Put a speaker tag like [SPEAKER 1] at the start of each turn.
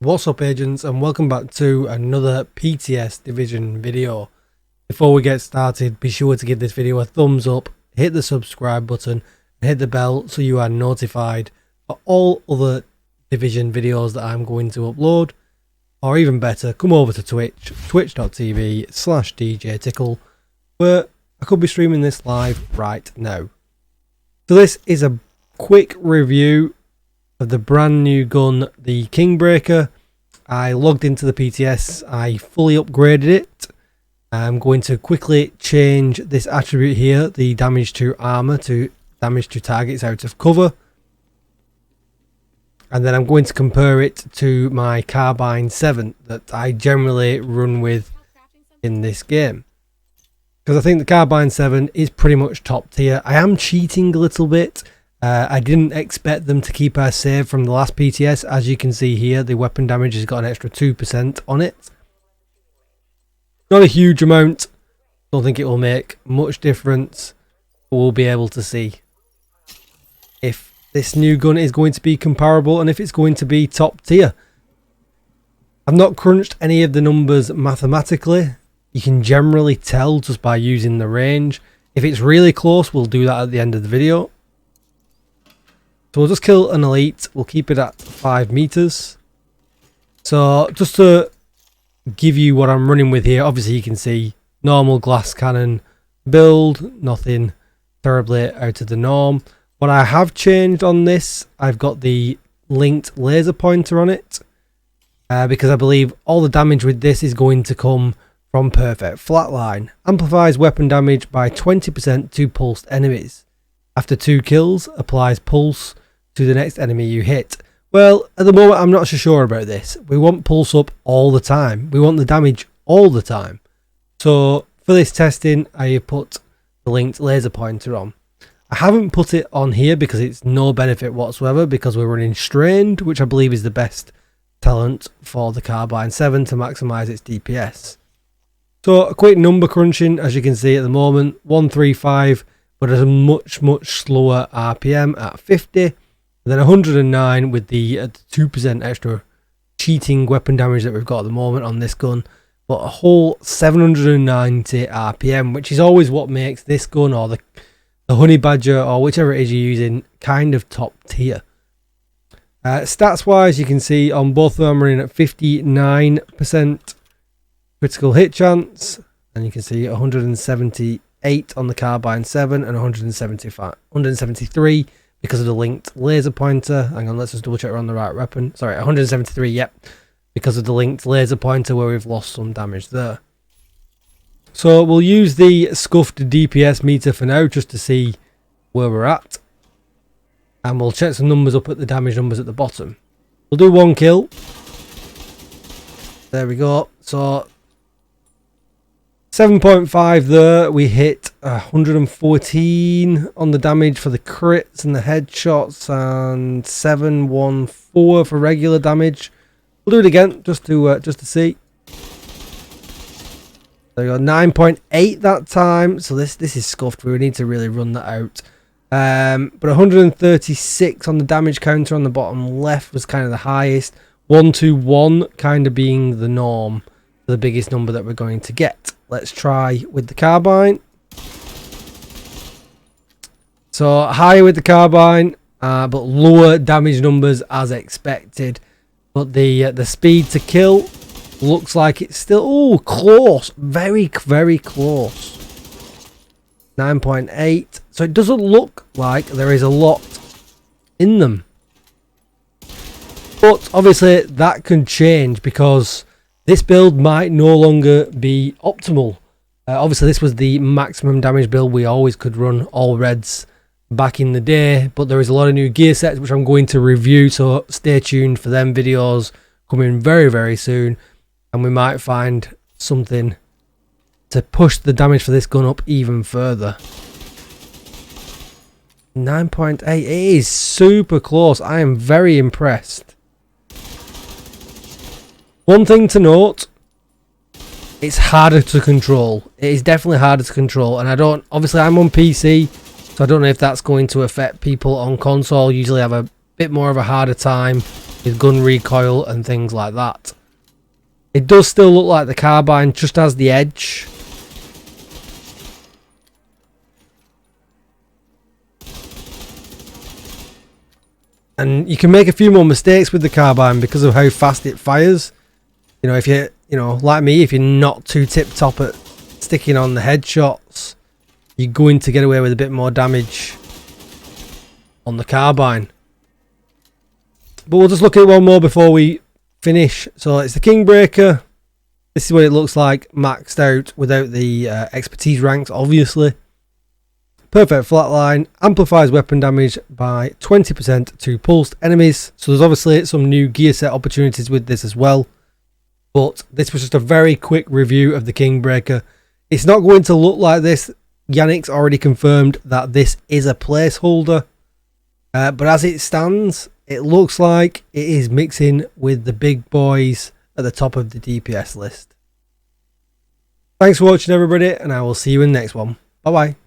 [SPEAKER 1] What's up, agents, and welcome back to another PTS Division video. Before we get started, be sure to give this video a thumbs up, hit the subscribe button and hit the bell so you are notified for all other Division videos that I'm going to upload. Or even better, come over to Twitch, twitch.tv/DJTICKLE, where I could be streaming this live right now. So this is a quick review of the brand new gun, the Kingbreaker. I logged into the PTS, I fully upgraded it. I'm going to quickly change this attribute here, the damage to armor, to damage to targets out of cover. And then I'm going to compare it to my Carbine 7 that I generally run with in this game. Because I think the Carbine 7 is pretty much top tier. I am cheating a little bit. I didn't expect them to keep our save from the last PTS. As you can see here, the weapon damage has got an extra 2% on it. Not a huge amount. Don't think it will make much difference. But we'll be able to see if this new gun is going to be comparable and if it's going to be top tier. I've not crunched any of the numbers mathematically. You can generally tell just by using the range. If it's really close, we'll do that at the end of the video. So we'll just kill an elite. We'll keep it at 5 meters. So just to give you what I'm running with here, obviously you can see normal glass cannon build, nothing terribly out of the norm. What I have changed on this, I've got the linked laser pointer on it, because I believe all the damage with this is going to come from perfect flatline. Amplifies weapon damage by 20% to pulsed enemies. After 2 kills, applies pulse to the next enemy you hit. Well, at the moment I'm not so sure about this. We want pulse up all the time. We want the damage all the time. So for this testing, I have put the linked laser pointer on. I haven't put it on here because it's no benefit whatsoever, because we're running strained, which I believe is the best talent for the Carbine 7 to maximise its DPS. So a quick number crunching, as you can see at the moment, 135, but at a much slower RPM at 50. And then 109 with the 2% extra cheating weapon damage that we've got at the moment on this gun. But a whole 790 RPM, which is always what makes this gun, or the Honey Badger, or whichever it is you're using, kind of top tier. Stats wise, you can see on both of them I'm running at 59% critical hit chance. And you can see 178 on the Carbine 7 and 173 because of the linked laser pointer. Hang on, let's just double check we're on the right weapon. Sorry, 173, yep. Because of the linked laser pointer where we've lost some damage there. So we'll use the scuffed DPS meter for now just to see where we're at. And we'll check some numbers up at the damage numbers at the bottom. We'll do 1 kill. There we go. So 7.5 there. We hit 114 on the damage for the crits and the headshots, and 714 for regular damage. We'll do it again just to see. There we go, 9.8 that time. So this is scuffed. We need to really run that out. But 136 on the damage counter on the bottom left was kind of the highest. 121 kind of being the norm, the biggest number that we're going to get. Let's try with the Carbine. So higher with the Carbine, but lower damage numbers as expected. But the speed to kill looks like it's still close, very close. 9.8. So it doesn't look like there is a lot in them. But obviously that can change because this build might no longer be optimal. Obviously this was the maximum damage build. We always could run all reds back in the day, but there is a lot of new gear sets which I'm going to review, so stay tuned for them videos coming very soon, and we might find something to push the damage for this gun up even further. 9.8, it is super close. I am very impressed. One thing to note, it's harder to control. It is definitely harder to control, and obviously I'm on PC, so I don't know if that's going to affect people on console. Usually have a bit more of a harder time with gun recoil and things like that. It does still look like the carbine just has the edge. And you can make a few more mistakes with the carbine because of how fast it fires. You know, if you like me, if you're not too tip-top at sticking on the headshots, you're going to get away with a bit more damage on the carbine. But we'll just look at one more before we finish. So it's the Kingbreaker. This is what it looks like maxed out without the expertise ranks, obviously. Perfect flatline, amplifies weapon damage by 20% to pulsed enemies. So there's obviously some new gear set opportunities with this as well. But this was just a very quick review of the Kingbreaker. It's not going to look like this. Yannick's already confirmed that this is a placeholder. But as it stands, it looks like it is mixing with the big boys at the top of the DPS list. Thanks for watching, everybody, and I will see you in the next one. Bye bye.